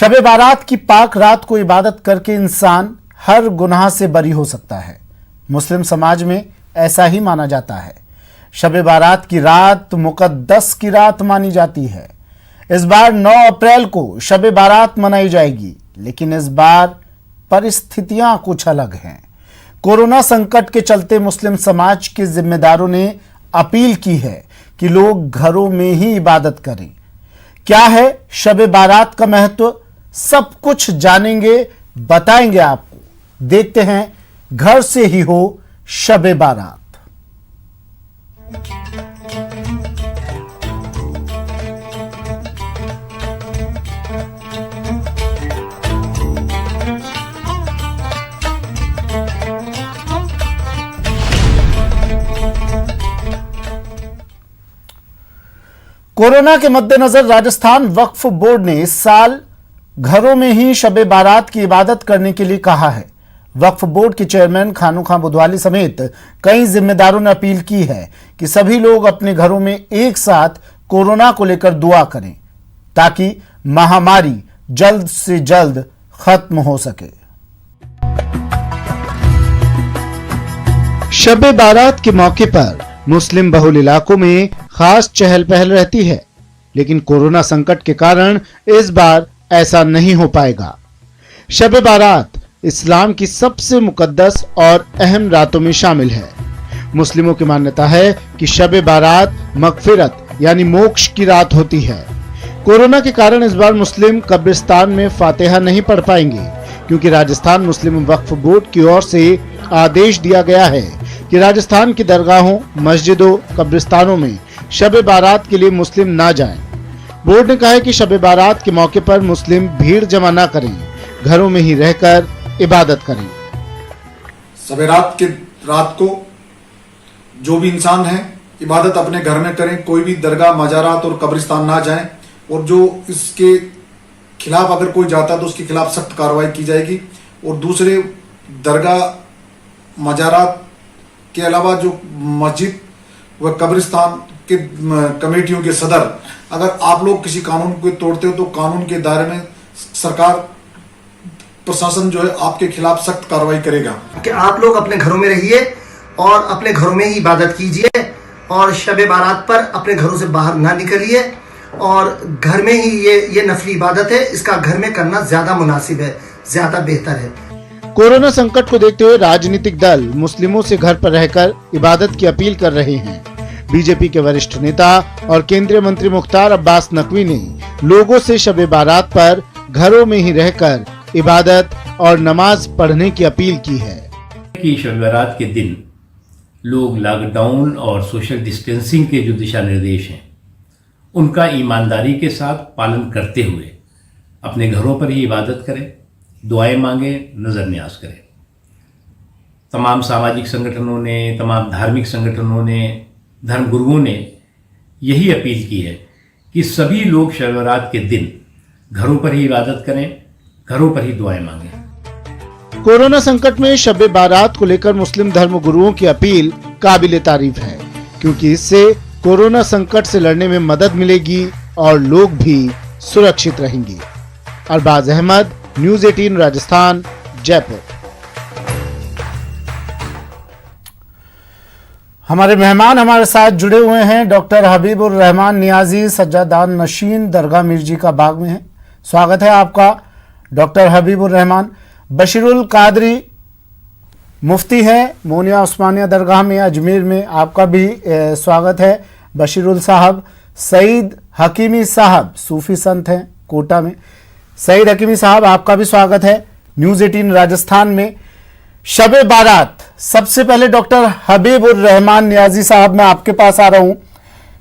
शब बारात की पाक रात को इबादत करके इंसान हर गुनाह से बरी हो सकता है। मुस्लिम समाज में ऐसा ही माना जाता है। शब बारात की रात मुकद्दस की रात मानी जाती है। इस बार 9 अप्रैल को शब बारात मनाई जाएगी, लेकिन इस बार परिस्थितियां कुछ अलग हैं। कोरोना संकट के चलते मुस्लिम समाज के जिम्मेदारों ने अपील की है कि लोग घरों में ही इबादत करें। क्या है शब बारात का महत्व, सब कुछ जानेंगे, बताएंगे आपको। देखते हैं घर से ही हो शब बारात। कोरोना के मद्देनजर राजस्थान वक्फ बोर्ड ने इस साल घरों में ही शब बारात की इबादत करने के लिए कहा है। वक्फ बोर्ड के चेयरमैन खानू खां बुधवाली समेत कई जिम्मेदारों ने अपील की है कि सभी लोग अपने घरों में एक साथ कोरोना को लेकर दुआ करें ताकि महामारी जल्द से जल्द खत्म हो सके। शब बारात के मौके पर मुस्लिम बहुल इलाकों में खास चहल पहल रहती है, लेकिन कोरोना संकट के कारण इस बार ऐसा नहीं हो पाएगा। शब बारात इस्लाम की सबसे मुकद्दस और अहम रातों में शामिल है। मुस्लिमों की मान्यता है कि शब बारात मगफिरत यानी मोक्ष की रात होती है। कोरोना के कारण इस बार मुस्लिम कब्रिस्तान में फातिहा नहीं पढ़ पाएंगे, क्योंकि राजस्थान मुस्लिम वक्फ बोर्ड की ओर से आदेश दिया गया है कि राजस्थान की दरगाहों, मस्जिदों, कब्रिस्तानों में शब बारात के लिए मुस्लिम ना जाएं। बोर्ड ने कहा है कि शब बारात के मौके पर मुस्लिम भीड़ जमा ना करें, घरों में ही रहकर इबादत करें। शब रात को जो भी इंसान है इबादत अपने घर में करें, कोई भी दरगाह, मजारात और कब्रिस्तान ना जाएं, और जो इसके खिलाफ अगर कोई जाता है तो उसके खिलाफ सख्त कार्रवाई की जाएगी। और दूसरे दरगाह, मजारात के अलावा जो मस्जिद व कब्रिस्तान के कमेटियों के सदर, अगर आप लोग किसी कानून को तोड़ते हो तो कानून के दायरे में सरकार, प्रशासन जो है आपके खिलाफ सख्त कार्रवाई करेगा। कि आप लोग अपने घरों में रहिए और अपने घरों में ही इबादत कीजिए, और शब बारात पर अपने घरों से बाहर ना निकलिए, और घर में ही ये नफली इबादत है, इसका घर में करना ज्यादा मुनासिब है, ज्यादा बेहतर है। कोरोना संकट को देखते हुए राजनीतिक दल मुस्लिमों से घर पर रहकर इबादत की अपील कर रहे हैं। बीजेपी के वरिष्ठ नेता और केंद्रीय मंत्री मुख्तार अब्बास नकवी ने लोगों से शब बारात पर घरों में ही रहकर इबादत और नमाज पढ़ने की अपील की है कि शब बारात के दिन लोग लॉकडाउन और सोशल डिस्टेंसिंग के जो दिशा निर्देश हैं उनका ईमानदारी के साथ पालन करते हुए अपने घरों पर ही इबादत करें, दुआएं मांगे, नजर न्याज करें। तमाम सामाजिक संगठनों ने, तमाम धार्मिक संगठनों ने, धर्मगुरुओं ने यही अपील की है कि सभी लोग शब बारात के दिन घरों पर ही इबादत करें, घरों पर ही दुआएं मांगें। कोरोना संकट में शब बारात को लेकर मुस्लिम धर्मगुरुओं की अपील काबिले तारीफ है, क्योंकि इससे कोरोना संकट से लड़ने में मदद मिलेगी और लोग भी सुरक्षित रहेंगे। अरबाज अहमद, न्यूज़ 18 राजस्थान, जयपुर। हमारे मेहमान हमारे साथ जुड़े हुए हैं। डॉक्टर हबीबुर रहमान नियाजी सज्जादान नशीन दरगाह मिर्जी का बाग में है। स्वागत है आपका डॉक्टर हबीबुर रहमान। बशीरुल कादरी मुफ्ती हैं मोनिया उस्मानिया दरगाह में अजमेर में, आपका भी स्वागत है बशीरुल साहब। सईद हकीमी साहब सूफी संत हैं कोटा में। सईद हकीमी साहब, आपका भी स्वागत है न्यूज़ 18 राजस्थान में। शब बारात, सबसे पहले डॉक्टर हबीबुर रहमान नियाजी साहब, मैं आपके पास आ रहा हूं।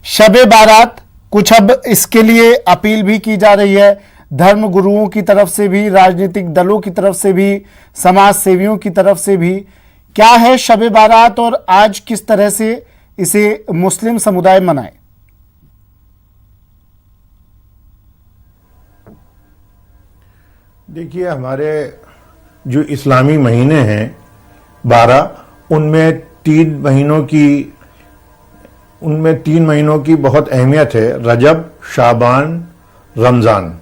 शब बारात, कुछ अब इसके लिए अपील भी की जा रही है धर्म गुरुओं की तरफ से भी, राजनीतिक दलों की तरफ से भी, समाज सेवियों की तरफ से भी। क्या है शब बारात और आज किस तरह से इसे मुस्लिम समुदाय मनाए? देखिए, हमारे जो इस्लामी महीने हैं 12, उनमें 3 महीनों की बहुत अहमियत है। रजब, शाबान, रमज़ान।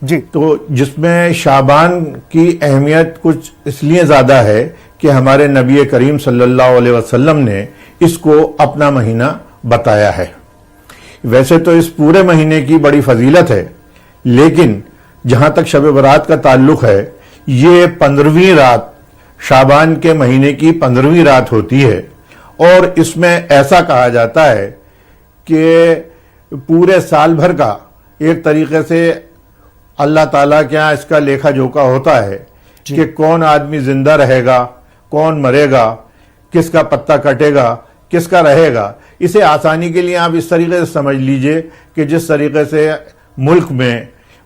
جی تو جس میں شعبان کی اہمیت کچھ اس لیے زیادہ ہے کہ ہمارے نبی کریم صلی اللہ علیہ وسلم نے اس کو اپنا مہینہ بتایا ہے. ویسے تو اس پورے مہینے کی بڑی فضیلت ہے، لیکن جہاں تک شب برات کا تعلق ہے، یہ 15ویں رات شعبان کے مہینے کی 15ویں رات ہوتی ہے، اور اس میں ایسا کہا جاتا ہے کہ پورے سال بھر کا ایک طریقے سے اللہ تعالیٰ کے یہاں اس کا لیکھا جوکھا ہوتا ہے کہ کون آدمی زندہ رہے گا، کون مرے گا، کس کا پتہ کٹے گا، کس کا رہے گا. اسے آسانی کے لیے آپ اس طریقے سے سمجھ لیجئے کہ جس طریقے سے ملک میں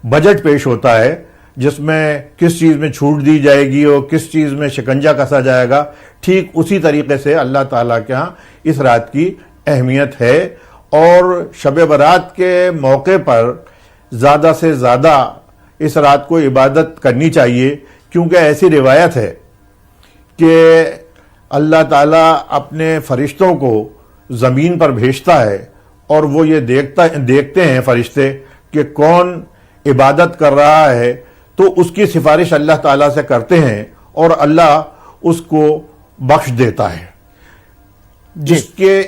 بجٹ پیش ہوتا ہے، جس میں کس چیز میں چھوٹ دی جائے گی اور کس چیز میں شکنجہ کسا جائے گا، ٹھیک اسی طریقے سے اللہ تعالیٰ کے ہاں اس رات کی اہمیت ہے. اور شب برات کے موقع پر زیادہ سے زیادہ اس رات کو عبادت کرنی چاہیے، کیونکہ ایسی روایت ہے کہ اللہ تعالیٰ اپنے فرشتوں کو زمین پر بھیجتا ہے اور وہ یہ دیکھتے ہیں فرشتے کہ کون عبادت کر رہا ہے، تو اس کی سفارش اللہ تعالیٰ سے کرتے ہیں اور اللہ اس کو بخش دیتا ہے.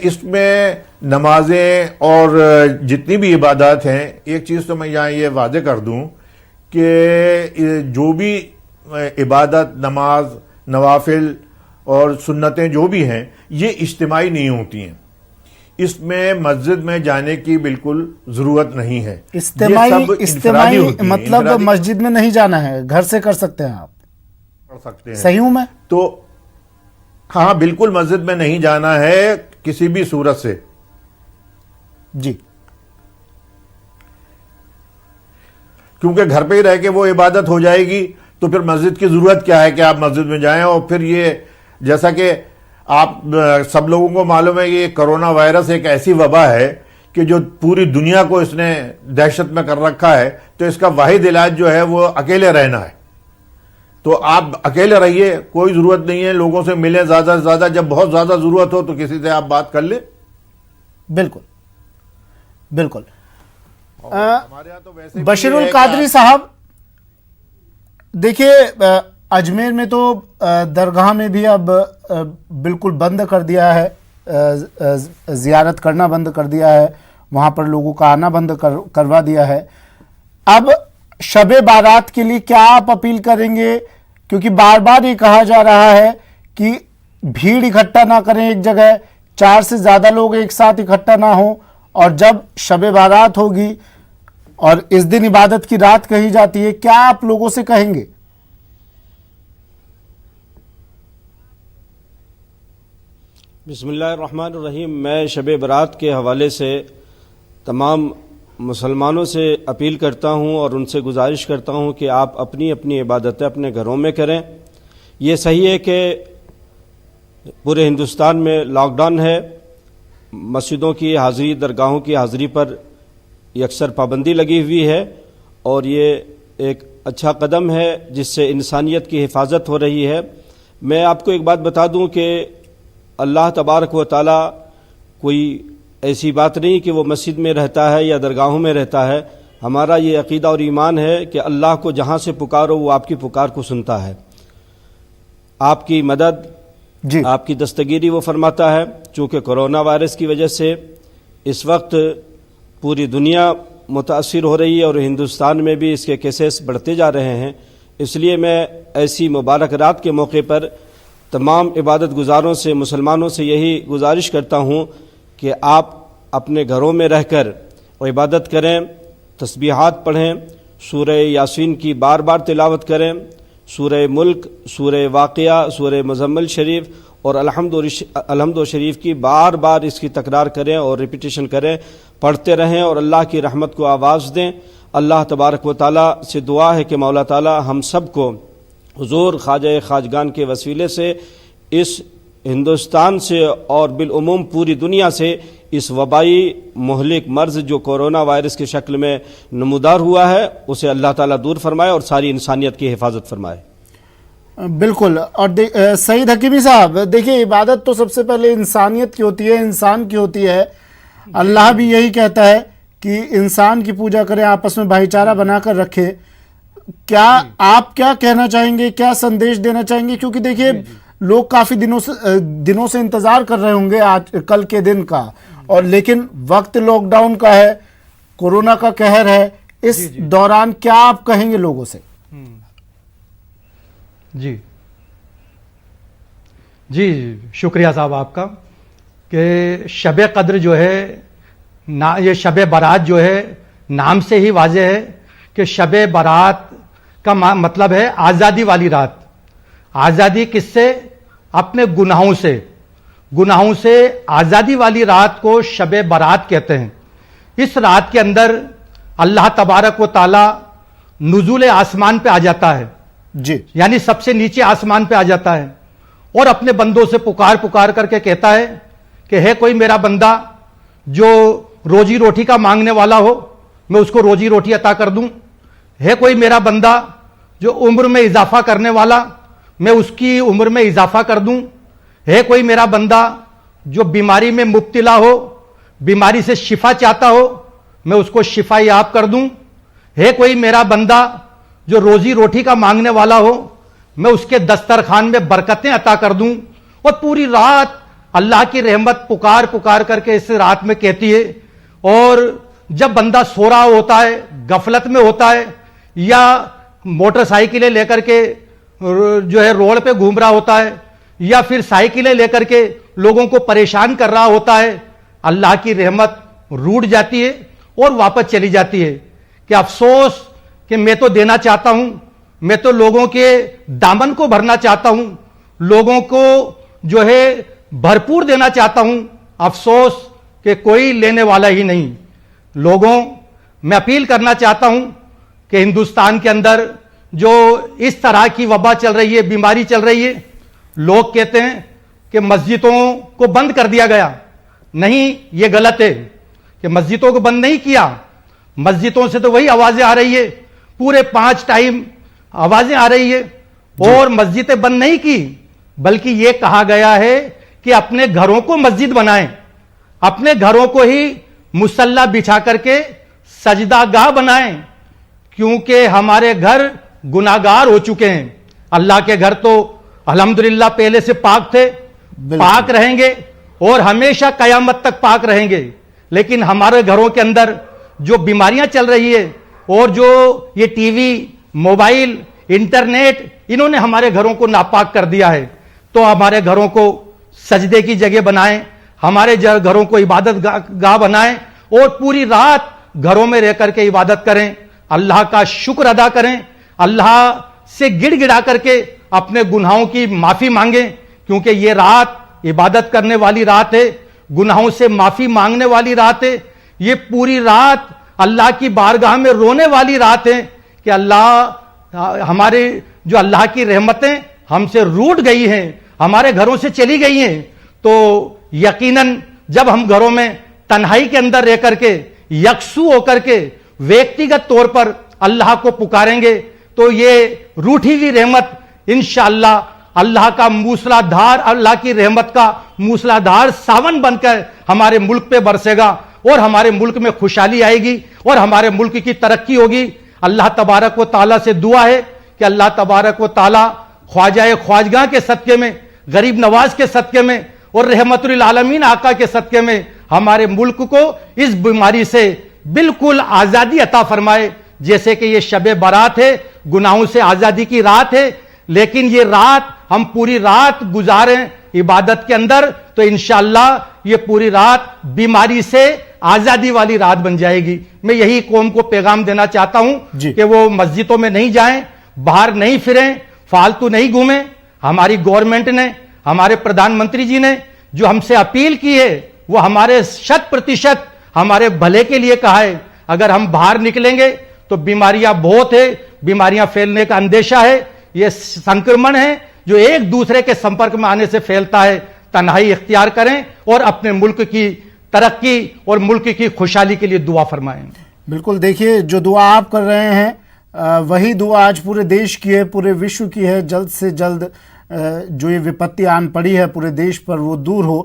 اس میں نمازیں اور جتنی بھی عبادات ہیں، ایک چیز تو میں یہاں یہ واضح کر دوں کہ جو بھی عبادت، نماز، نوافل اور سنتیں جو بھی ہیں، یہ اجتماعی نہیں ہوتی ہیں. اس میں مسجد میں جانے کی بالکل ضرورت نہیں ہے. استماعی مطلب مسجد میں نہیں جانا ہے، گھر سے کر سکتے ہیں آپ. کر سکتے ہیں. صحیح ہوں میں؟ تو ہاں، بالکل مسجد میں نہیں جانا ہے کسی بھی صورت سے. جی، کیونکہ گھر پہ ہی رہ کے وہ عبادت ہو جائے گی، تو پھر مسجد کی ضرورت کیا ہے کہ آپ مسجد میں جائیں. اور پھر یہ جیسا کہ آپ سب لوگوں کو معلوم ہے، یہ کرونا وائرس ایک ایسی وبا ہے کہ جو پوری دنیا کو اس نے دہشت میں کر رکھا ہے، تو اس کا واحد علاج جو ہے وہ اکیلے رہنا ہے. تو آپ اکیلے رہیے، کوئی ضرورت نہیں ہے لوگوں سے ملیں زیادہ سے زیادہ. جب بہت زیادہ ضرورت ہو تو کسی سے آپ بات کر لیں. بالکل بالکل. ہمارے یہاں تو ویسے بشیر القادری صاحب، دیکھیے اجمیر میں تو درگاہ میں بھی اب بالکل بند کر دیا ہے، زیارت کرنا بند کر دیا ہے، وہاں پر لوگوں کا آنا بند کروا دیا ہے. اب شب بارات کے لیے کیا آپ اپیل کریں گے؟ کیونکہ بار بار یہ کہا جا رہا ہے کہ بھیڑ اکٹھا نہ کریں ایک جگہ، 4 سے زیادہ لوگ ایک ساتھ اکٹھا نہ ہوں، اور جب شب بارات ہوگی اور اس دن عبادت کی رات کہی جاتی ہے، کیا آپ لوگوں سے کہیں گے؟ بسم اللہ الرحمن الرحیم. میں شب برات کے حوالے سے تمام مسلمانوں سے اپیل کرتا ہوں اور ان سے گزارش کرتا ہوں کہ آپ اپنی اپنی عبادتیں اپنے گھروں میں کریں. یہ صحیح ہے کہ پورے ہندوستان میں لاک ڈاؤن ہے، مسجدوں کی حاضری، درگاہوں کی حاضری پر یکسر پابندی لگی ہوئی ہے، اور یہ ایک اچھا قدم ہے جس سے انسانیت کی حفاظت ہو رہی ہے. میں آپ کو ایک بات بتا دوں کہ اللہ تبارک و تعالی کوئی ایسی بات نہیں کہ وہ مسجد میں رہتا ہے یا درگاہوں میں رہتا ہے. ہمارا یہ عقیدہ اور ایمان ہے کہ اللہ کو جہاں سے پکارو وہ آپ کی پکار کو سنتا ہے، آپ کی مدد، آپ کی دستگیری وہ فرماتا ہے. چونکہ کرونا وائرس کی وجہ سے اس وقت پوری دنیا متاثر ہو رہی ہے اور ہندوستان میں بھی اس کے کیسز بڑھتے جا رہے ہیں، اس لیے میں ایسی مبارک رات کے موقع پر تمام عبادت گزاروں سے، مسلمانوں سے یہی گزارش کرتا ہوں کہ آپ اپنے گھروں میں رہ کر عبادت کریں، تسبیحات پڑھیں، سورہ یاسین کی بار بار تلاوت کریں، سورہ ملک، سورہ واقعہ، سورہ مزمل شریف اور الحمد شریف کی بار بار اس کی تکرار کریں اور ریپیٹیشن کریں، پڑھتے رہیں اور اللہ کی رحمت کو آواز دیں. اللہ تبارک و تعالیٰ سے دعا ہے کہ مولا تعالیٰ ہم سب کو حضور خواجہ خواجگان کے وسیلے سے اس ہندوستان سے اور بالعموم پوری دنیا سے اس وبائی مہلک مرض جو کورونا وائرس کی شکل میں نمودار ہوا ہے اسے اللہ تعالیٰ دور فرمائے اور ساری انسانیت کی حفاظت فرمائے. بالکل. اور سعید حکیمی صاحب، دیکھیے عبادت تو سب سے پہلے انسانیت کی ہوتی ہے، انسان کی ہوتی ہے. اللہ بھی یہی کہتا ہے کہ انسان کی پوجا کریں، آپس میں بھائی چارہ بنا کر رکھے. کیا آپ کیا کہنا چاہیں گے, کیا سندیش دینا چاہیں گے؟ کیونکہ دیکھیے لوگ کافی دنوں سے انتظار کر رہے ہوں گے آج کل کے دن کا, اور لیکن وقت لاک ڈاؤن کا ہے, کورونا کا قہر ہے, اس دوران کیا آپ کہیں گے لوگوں سے؟ جی شکریہ صاحب آپ کا, کہ شب قدر جو ہے یہ شب برات جو ہے نام سے ہی واضح ہے کہ شب برات کا مطلب ہے آزادی والی رات. آزادی کس سے؟ اپنے گناہوں سے آزادی والی رات کو شب برات کہتے ہیں. اس رات کے اندر اللہ تبارک و تعالی نزول آسمان پہ آ جاتا ہے, جی, یعنی سب سے نیچے آسمان پہ آ جاتا ہے, اور اپنے بندوں سے پکار کر کے کہتا ہے کہ ہے کوئی میرا بندہ جو روزی روٹی کا مانگنے والا ہو, میں اس کو روزی روٹی عطا کر دوں. ہے کوئی میرا بندہ جو عمر میں اضافہ کرنے والا, میں اس کی عمر میں اضافہ کر دوں. ہے کوئی میرا بندہ جو بیماری میں مبتلا ہو, بیماری سے شفا چاہتا ہو, میں اس کو شفا یاب کر دوں. ہے کوئی میرا بندہ جو روزی روٹی کا مانگنے والا ہو, میں اس کے دسترخوان میں برکتیں عطا کر دوں. اور پوری رات اللہ کی رحمت پکار کر کے اس رات میں کہتی ہے. اور جب بندہ سو رہا ہوتا ہے, غفلت میں ہوتا ہے, یا موٹر سائیکلیں لے کر کے جو ہے روڈ پہ گھوم رہا ہوتا ہے, یا پھر سائیکلیں لے کر کے لوگوں کو پریشان کر رہا ہوتا ہے, اللہ کی رحمت روٹ جاتی ہے اور واپس چلی جاتی ہے کہ افسوس کہ میں تو دینا چاہتا ہوں, میں تو لوگوں کے دامن کو بھرنا چاہتا ہوں, لوگوں کو جو ہے بھرپور دینا چاہتا ہوں, افسوس کہ کوئی لینے والا ہی نہیں. لوگوں, میں اپیل کرنا چاہتا ہوں کہ ہندوستان کے اندر جو اس طرح کی وبا چل رہی ہے, بیماری چل رہی ہے, لوگ کہتے ہیں کہ مسجدوں کو بند کر دیا گیا. نہیں, یہ غلط ہے کہ مسجدوں کو بند نہیں کیا. مسجدوں سے تو وہی آوازیں آ رہی ہے, پورے 5 ٹائم آوازیں آ رہی ہے, اور مسجدیں بند نہیں کی, بلکہ یہ کہا گیا ہے کہ اپنے گھروں کو مسجد بنائیں, اپنے گھروں کو ہی مصلی بچھا کر کے سجدہ گاہ بنائیں, کیونکہ ہمارے گھر گناہگار ہو چکے ہیں. اللہ کے گھر تو الحمدللہ پہلے سے پاک تھے, پاک رہیں گے اور ہمیشہ قیامت تک پاک رہیں گے. لیکن ہمارے گھروں کے اندر جو بیماریاں چل رہی ہے, اور جو یہ ٹی وی, موبائل, انٹرنیٹ, انہوں نے ہمارے گھروں کو ناپاک کر دیا ہے. تو ہمارے گھروں کو سجدے کی جگہ بنائیں, ہمارے گھروں کو عبادت گاہ بنائیں, اور پوری رات گھروں میں رہ کر کے عبادت کریں, اللہ کا شکر ادا کریں, اللہ سے گڑ گڑا کر کے اپنے گناہوں کی معافی مانگیں, کیونکہ یہ رات عبادت کرنے والی رات ہے, گناہوں سے معافی مانگنے والی رات ہے. یہ پوری رات اللہ کی بارگاہ میں رونے والی رات ہے کہ اللہ, ہمارے جو اللہ کی رحمتیں ہم سے روٹ گئی ہیں, ہمارے گھروں سے چلی گئی ہیں. تو یقیناً جب ہم گھروں میں تنہائی کے اندر رہ کر کے یکسو ہو کر کے ویکتیگت طور پر اللہ کو پکاریں گے, تو یہ روٹھی ہوئی رحمت انشاءاللہ اللہ کا موسلا دھار, اللہ کی رحمت کا موسلا دھار ساون بن کر ہمارے ملک پہ برسے گا, اور ہمارے ملک میں خوشحالی آئے گی, اور ہمارے ملک کی ترقی ہوگی. اللہ تبارک و تعالیٰ سے دعا ہے کہ اللہ تبارک و تعالیٰ خواجہ خواجگاہ کے صدقے میں, غریب نواز کے صدقے میں, اور رحمت للعالمین آقا کے صدقے میں ہمارے ملک کو اس بیماری سے بالکل آزادی عطا فرمائے. جیسے کہ یہ شب برات ہے, گناہوں سے آزادی کی رات ہے, لیکن یہ رات ہم پوری رات گزاریں عبادت کے اندر, تو انشاءاللہ یہ پوری رات بیماری سے آزادی والی رات بن جائے گی. میں یہی قوم کو پیغام دینا چاہتا ہوں کہ وہ مسجدوں میں نہیں جائیں, باہر نہیں پھریں, فالتو نہیں گھومیں. ہماری گورنمنٹ نے, ہمارے پردھان منتری جی نے جو ہم سے اپیل کی ہے, وہ ہمارے 100% ہمارے بھلے کے لیے کہا ہے. اگر ہم باہر نکلیں گے تو بیماریاں بہت ہے, بیماریاں پھیلنے کا اندیشہ ہے, یہ سنکرمن ہے جو ایک دوسرے کے سمپرک میں آنے سے پھیلتا ہے. تنہائی اختیار کریں اور اپنے ملک کی ترقی اور ملک کی خوشحالی کے لیے دعا فرمائیں. بالکل, دیکھیے جو دعا آپ کر رہے ہیں وہی دعا آج پورے دیش کی ہے, پورے وشو کی ہے. جلد سے جلد جو یہ وپتی آن پڑی ہے پورے دیش پر وہ دور ہو.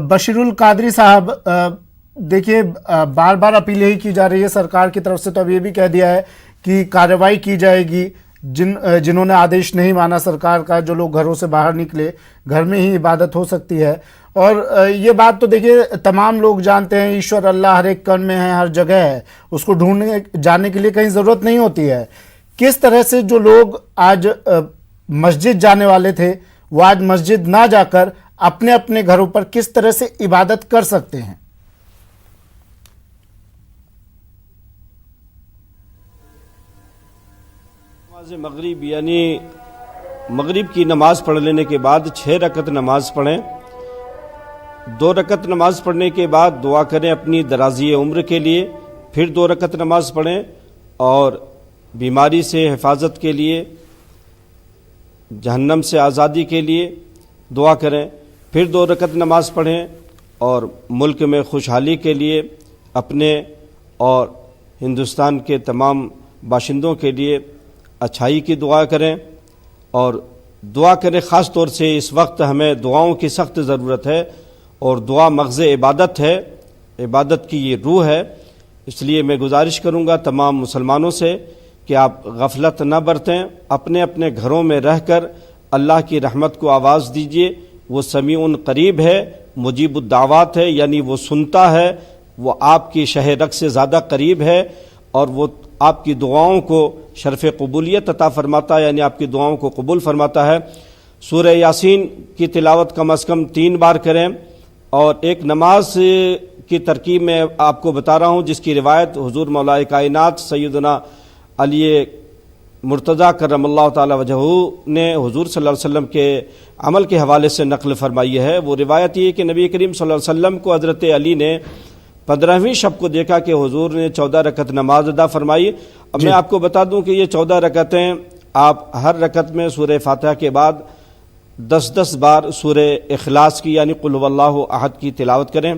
بشیر القادری صاحب, دیکھیے بار بار اپیل یہی کی جا رہی ہے سرکار کی طرف سے, تو اب یہ بھی کہہ دیا ہے की कार्रवाई की जाएगी, जिन्होंने आदेश नहीं माना सरकार का, जो लोग घरों से बाहर निकले, घर में ही इबादत हो सकती है। और ये बात तो देखिए तमाम लोग जानते हैं, ईश्वर अल्लाह हर एक कण में है, हर जगह है, उसको ढूंढने जाने के लिए कहीं ज़रूरत नहीं होती है। किस तरह से जो लोग आज मस्जिद जाने वाले थे वो आज मस्जिद ना जाकर अपने अपने घरों पर किस तरह से इबादत कर सकते हैं? नमाज मगरिब यानी मगरिब की नमाज पढ़ लेने के बाद 6 रकत नमाज पढ़ें। 2 रकत नमाज पढ़ने के बाद दुआ करें अपनी दराज़ी उम्र के लिए, फिर 2 रकत नमाज पढ़ें और बीमारी से हिफाजत के लिए, जहन्नम से आज़ादी के लिए दुआ करें, फिर 2 रकत नमाज पढ़ें और मुल्क में खुशहाली के लिए, अपने और हिंदुस्तान के तमाम बाशिंदों के लिए अच्छाई की दुआ करें और दुआ करें। ख़ास तौर से इस वक्त हमें दुआओं की सख्त ज़रूरत है और दुआ मग़ज़ इबादत है, इबादत की ये रूह है। इसलिए मैं गुजारिश करूँगा तमाम मुसलमानों से कि आप गफलत न बरतें, अपने अपने घरों में रहकर अल्लाह की रहमत को आवाज़ दीजिए। वो समीउन करीब है, मुजीबुद्दावात है, यानी वो सुनता है, वो आपकी शह रग से ज़्यादा करीब है और वो आपकी दुआओं को शरफ़ कबूलियत अता फरमाता है, यानी आपकी दुआओं को कबूल फरमाता है। सूरह यासीन की तिलावत कम अज़ कम 3 बार करें। और एक नमाज की तरकीब में आपको बता रहा हूँ जिसकी रिवायत हुजूर मौलाए कायनात सैयदना अली मुर्तज़ा करमल्लाहु ताला वजहू ने हुजूर सल्लल्लाहु अलैहि वसल्लम के अमल के हवाले से नक़ल फरमाई है। वो रिवायत ये कि नबी करीम सल्लल्लाहु अलैहि वसल्लम को हज़रत अली ने 15वीं शब को देखा कि हुजूर ने 14 रकत नमाज अदा फरमाई। अब मैं आपको बता दूं कि ये 14 रकतें आप हर रकत में सूरह फातिहा के बाद 10-10 बार सूरह इखलास की यानी कुल हुवल्लाहु अहद की तिलावत करें।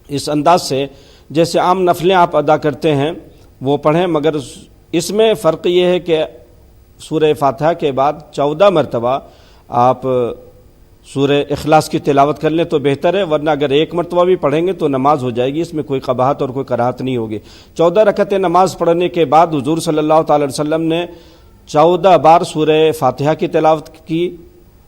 इस अंदाज से जैसे आम नफलें आप अदा करते हैं वो पढ़ें, मगर इसमें फ़र्क ये है कि सूरह फातिहा के बाद 14 मरतबा आप सूरह इखलास की तिलावत कर लें तो बेहतर है, वरना अगर 1 मरतबा भी पढ़ेंगे तो नमाज हो जाएगी, इसमें कोई कबाहत और कोई कराहत नहीं होगी। 14 रकतें नमाज पढ़ने के बाद हुजूर सल्लल्लाहु अलैहि वसल्लम ने 14 बार सूरह फातिहा की तिलावत की,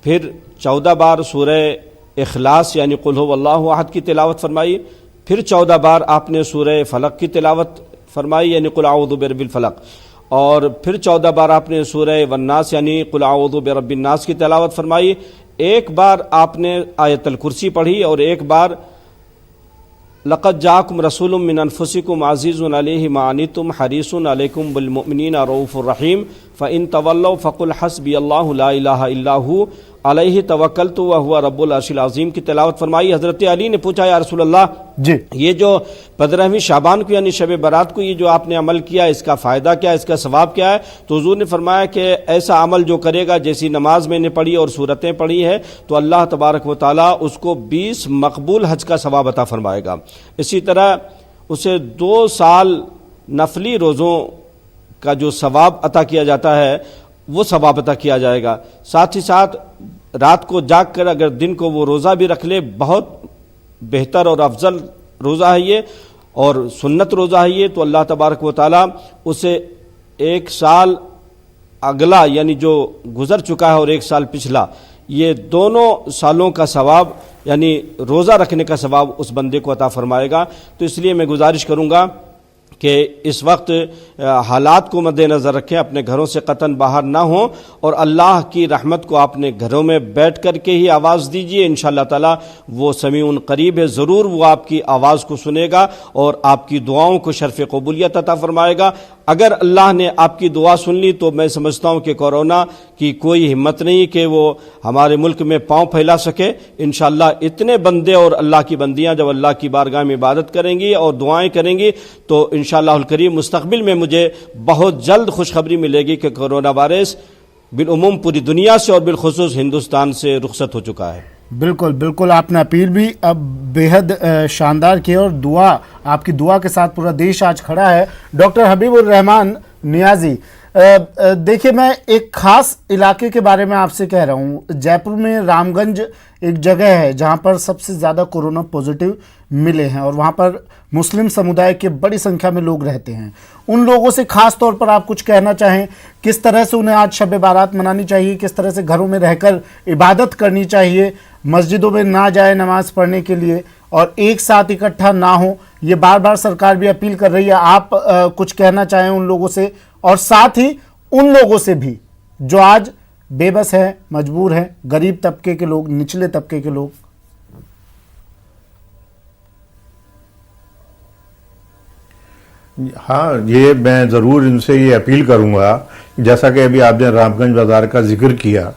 फिर 14 बार सूरह इखलास यानी कुल हुवल्लाहु अहद की तिलावत फरमाई, फिर 14 बार आपने सूरह फलक की तिलावत फरमाई यानी कुल अऊज़ु बिरब्बिल फलक, और फिर 14 बार आपने सूरह वन्नास यानी कुल अऊज़ु बिरब्बिन नास की तिलावत फरमाई। एक बार आपने आयतुल कुर्सी पढ़ी और एक बार लक़द जाअकुम रसूलुम मिन अनफुसिकुम अज़ीज़ुन अलैहि मा अनितुम हरीसुन अलैकुम बिल मुमिनीना रऊफ़ुर रहीम फ़इन तवल्लौ फ़कुल हस्बियल्लाहु ला इलाहा इल्ला हु अलैहि तवक्कलतु व हुवा रब्बुल अर्शिल अज़ीम की तिलावत फरमाई। हज़रत अली ने पूछा या रसूल अल्लाह जी, ये जो 15वीं शाबान को यानी शब बारात को ये जो आपने अमल किया इसका फ़ायदा क्या है, इसका सवाब क्या है? तो हुजूर ने फरमाया कि ऐसा अमल जो करेगा, जैसी नमाज मैंने पढ़ी और सूरतें पढ़ी है, तो अल्लाह तबारक व तआला उसको 20 मकबूल हज का सवाब अता फरमाएगा। इसी तरह उसे 2 साल नफली रोज़ों का जो सवाब अता किया जाता है वो सवाब अता किया जाएगा। साथ ही साथ रात को जाग कर अगर दिन को वो रोज़ा भी रख ले, बहुत बेहतर और अफजल रोज़ा है ये और सुन्नत रोज़ा है ये, तो अल्लाह तबारक व तआला उसे 1 साल अगला यानी जो गुज़र चुका है और 1 साल पिछला, ये दोनों सालों का सवाब यानी रोज़ा रखने का सवाब उस बंदे को अता फरमाएगा। तो इसलिए मैं गुजारिश करूँगा कि इस वक्त हालात को मद्देनज़र रखें, अपने घरों से कतन बाहर ना हों और अल्लाह की रहमत को अपने घरों में बैठ कर के ही आवाज़ दीजिए। इंशाअल्लाह ताला वो समीउन करीब है, ज़रूर वो आपकी आवाज़ को सुनेगा और आपकी दुआओं को शर्फ़ कबूलियत अता फरमाएगा। अगर अल्लाह ने आपकी दुआ सुन ली तो मैं समझता हूँ कि कोरोना की कोई हिम्मत नहीं कि वो हमारे मुल्क में पांव फैला सके। इंशाअल्लाह इतने बंदे और अल्लाह की बंदियां जब अल्लाह की बारगाह में इबादत करेंगी और दुआएं करेंगी तो इंशाअल्लाहुल करीम मुस्तक़बिल में मुझे बहुत जल्द खुशखबरी मिलेगी कि कोरोना वायरस बिलउमूम पूरी दुनिया से और बिलखुसूस हिंदुस्तान से रुखसत हो चुका है। बिल्कुल बिल्कुल, आपने अपील भी अब बेहद शानदार की और दुआ, आपकी दुआ के साथ पूरा देश आज खड़ा है। डॉक्टर हबीबुर रहमान नियाज़ी, देखिए, मैं एक खास इलाके के बारे में आपसे कह रहा हूँ। जयपुर में रामगंज एक जगह है जहाँ पर सबसे ज़्यादा कोरोना पॉजिटिव मिले हैं और वहाँ पर मुस्लिम समुदाय के बड़ी संख्या में लोग रहते हैं। उन लोगों से खास तौर पर आप कुछ कहना चाहें, किस तरह से उन्हें आज शब बारात मनानी चाहिए, किस तरह से घरों में रहकर इबादत करनी चाहिए, मस्जिदों में ना जाए नमाज पढ़ने के लिए और एक साथ इकट्ठा ना हो, ये बार बार सरकार भी अपील कर रही है। आप कुछ कहना चाहें उन लोगों से और साथ ही उन लोगों से भी जो आज बेबस हैं, मजबूर हैं, गरीब तबके के लोग, निचले तबके के लोग। हाँ, ये मैं ज़रूर इनसे ये अपील करूँगा, जैसा कि अभी आपने रामगंज बाज़ार का जिक्र किया,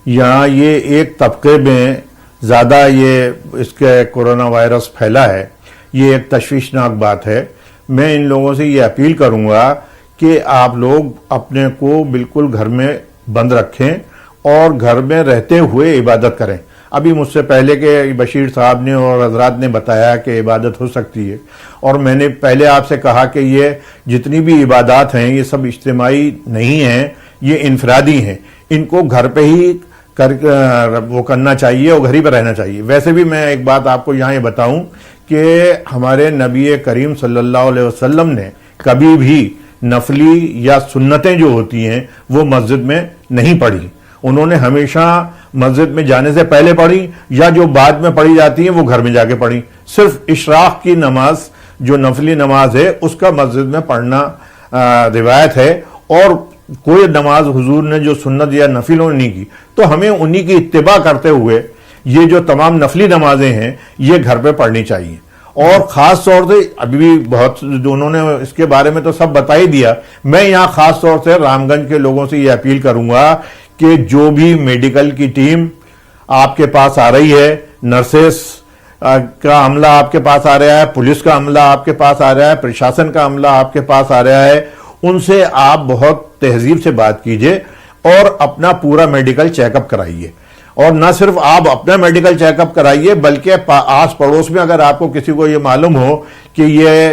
यहाँ ये एक तबके में ज़्यादा ये इसके कोरोना वायरस फैला है, ये एक तशवीशनाक बात है। मैं इन लोगों से ये अपील करूँगा कि आप लोग अपने को बिल्कुल घर में बंद रखें और घर में रहते हुए इबादत करें। अभी मुझसे पहले के बशीर साहब ने और हजरात ने बताया कि इबादत हो सकती है, और मैंने पहले आपसे कहा कि ये जितनी भी इबादत हैं ये सब इज्तिमाई नहीं हैं, ये इनफरादी हैं। इनको घर पे ही वो करना चाहिए और घर ही पर रहना चाहिए। वैसे भी मैं एक बात आपको यहाँ ये बताऊं कि हमारे नबी करीम सल्लल्लाहु अलैहि वसल्लम ने कभी भी नफली या सुन्नतें जो होती हैं वो मस्जिद में नहीं पढ़ी। उन्होंने हमेशा मस्जिद में जाने से पहले पढ़ी या जो बाद में पढ़ी जाती है वो घर में जाके पढ़ी। सिर्फ इशराक की नमाज जो नफली नमाज है उसका मस्जिद में पढ़ना रिवायत है, और कोई नमाज हुजूर ने जो सुन्नत या नफिलों नहीं की, तो हमें उन्हीं की इत्तिबा करते हुए ये जो तमाम नफली नमाजें हैं ये घर पे पढ़नी चाहिए। और खास तौर से अभी भी बहुत उन्होंने इसके बारे में तो सब बता ही दिया, मैं यहाँ खास तौर से रामगंज के लोगों से ये अपील करूंगा कि जो भी मेडिकल की टीम आपके पास आ रही है, नर्सेस का अमला आपके पास आ रहा है, पुलिस का अमला आपके पास आ रहा है, प्रशासन का अमला आपके पास आ रहा है, उनसे आप बहुत तहजीब से बात कीजिए और अपना पूरा मेडिकल चेकअप कराइए। और न सिर्फ आप अपना मेडिकल चेकअप कराइए बल्कि आस पड़ोस में अगर आपको किसी को ये मालूम हो कि ये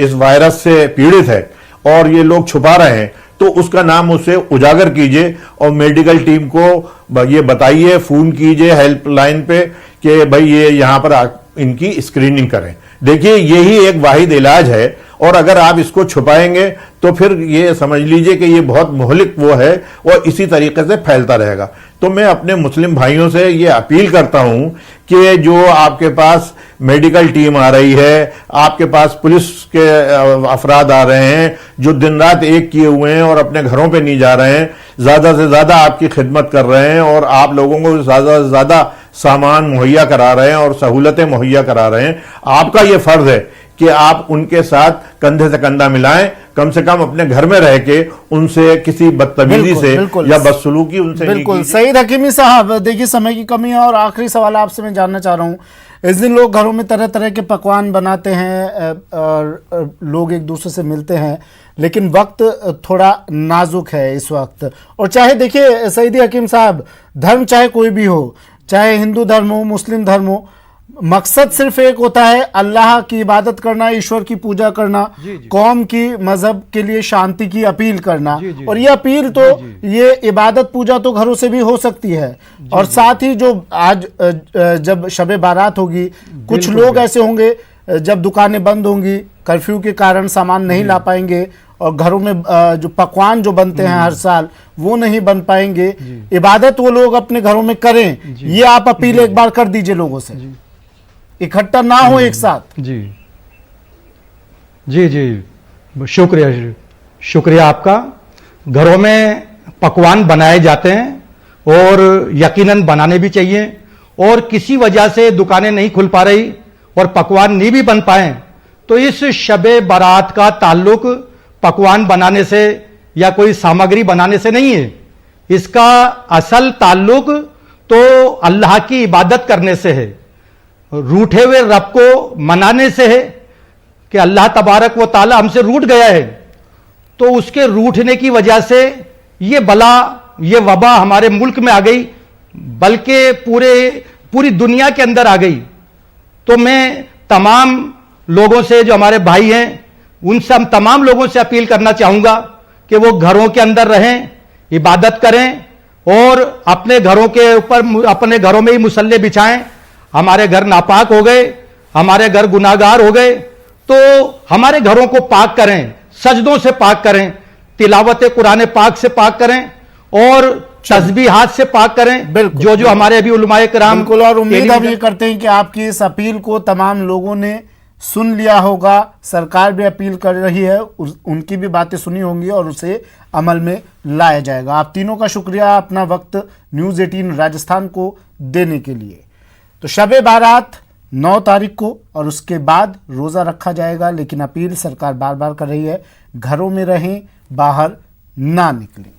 इस वायरस से पीड़ित है और ये लोग छुपा रहे हैं तो उसका नाम उससे उजागर कीजिए और मेडिकल टीम को ये बताइए, फोन कीजिए हेल्पलाइन पे कि भाई ये यहाँ पर इनकी स्क्रीनिंग करें। देखिए यही एक वाहिद इलाज है, और अगर आप इसको छुपाएंगे तो फिर ये समझ लीजिए कि ये बहुत मुहलिक वो है और इसी तरीके से फैलता रहेगा। तो मैं अपने मुस्लिम भाइयों से ये अपील करता हूं कि जो आपके पास मेडिकल टीम आ रही है, आपके पास पुलिस के अफराद आ रहे हैं जो दिन रात एक किए हुए हैं और अपने घरों पे नहीं जा रहे हैं, ज्यादा से ज्यादा आपकी खिदमत कर रहे हैं और आप लोगों को ज्यादा से ज्यादा सामान मुहैया करा रहे हैं और सहूलतें मुहैया करा रहे हैं, आपका ये फर्ज है कि आप उनके साथ कंधे से कंधा मिलाएं, कम से कम अपने घर में रह के उनसे किसी बदतमीजी से या बदसलूकी उनसे बिल्कुल सईद हकीमी साहब, देखिए समय की कमी है और आखिरी सवाल आपसे मैं जानना चाह रहा हूँ, इस दिन लोग घरों में तरह तरह के पकवान बनाते हैं और लोग एक दूसरे से मिलते हैं, लेकिन वक्त थोड़ा नाजुक है इस वक्त। और चाहे देखिए सईद हकीम साहब, धर्म चाहे कोई भी हो, चाहे हिंदू धर्म हो, मुस्लिम धर्म हो, मकसद सिर्फ एक होता है, अल्लाह की इबादत करना, ईश्वर की पूजा करना, कौम की मजहब के लिए शांति की अपील करना। और ये अपील तो ये इबादत पूजा तो घरों से भी हो सकती है, और साथ ही जो आज जब शबे बारात होगी, कुछ लोग ऐसे होंगे जब दुकानें बंद होंगी, कर्फ्यू के कारण सामान नहीं ला पाएंगे और घरों में जो पकवान जो बनते हैं हर साल वो नहीं बन पाएंगे, इबादत वो लोग अपने घरों में करें, ये आप अपील एक बार कर दीजिए लोगों से, इकट्ठा ना हो एक साथ। जी जी जी, शुक्रिया आपका। घरों में पकवान बनाए जाते हैं और यकीनन बनाने भी चाहिए, और किसी वजह से दुकानें नहीं खुल पा रही और पकवान नहीं भी बन पाए तो इस शबे बारात का ताल्लुक पकवान बनाने से या कोई सामग्री बनाने से नहीं है, इसका असल ताल्लुक तो अल्लाह की इबादत करने से है, रूठे हुए रब को मनाने से है कि अल्लाह तबारक व ताला हमसे रूठ गया है, तो उसके रूठने की वजह से ये बला, ये वबा हमारे मुल्क में आ गई, बल्कि पूरी दुनिया के अंदर आ गई। तो मैं तमाम लोगों से, जो हमारे भाई हैं, उनसे, हम तमाम लोगों से अपील करना चाहूंगा कि वो घरों के अंदर रहें, इबादत करें और अपने घरों के ऊपर, अपने घरों में ही मुसल्ले बिछाएं। हमारे घर नापाक हो गए, हमारे घर गुनाहगार हो गए, तो हमारे घरों को पाक करें, सजदों से पाक करें, तिलावत कुरान पाक से पाक करें और तस्बीहात से पाक करें। बिल्कुल, जो जो हमारे अभी उलमाए कराम, बिल्कुल, और उम्मीद हम ये करते हैं कि आपकी इस अपील को तमाम लोगों ने सुन लिया होगा। सरकार भी अपील कर रही है, उनकी भी बातें सुनी होंगी और उसे अमल में लाया जाएगा। आप तीनों का शुक्रिया अपना वक्त न्यूज़ 18 राजस्थान को देने के लिए। तो शब-ए बारात 9 तारीख को और उसके बाद रोज़ा रखा जाएगा, लेकिन अपील सरकार बार बार कर रही है, घरों में रहें, बाहर ना निकलें।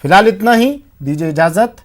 फिलहाल इतना ही, दीजिए इजाज़त।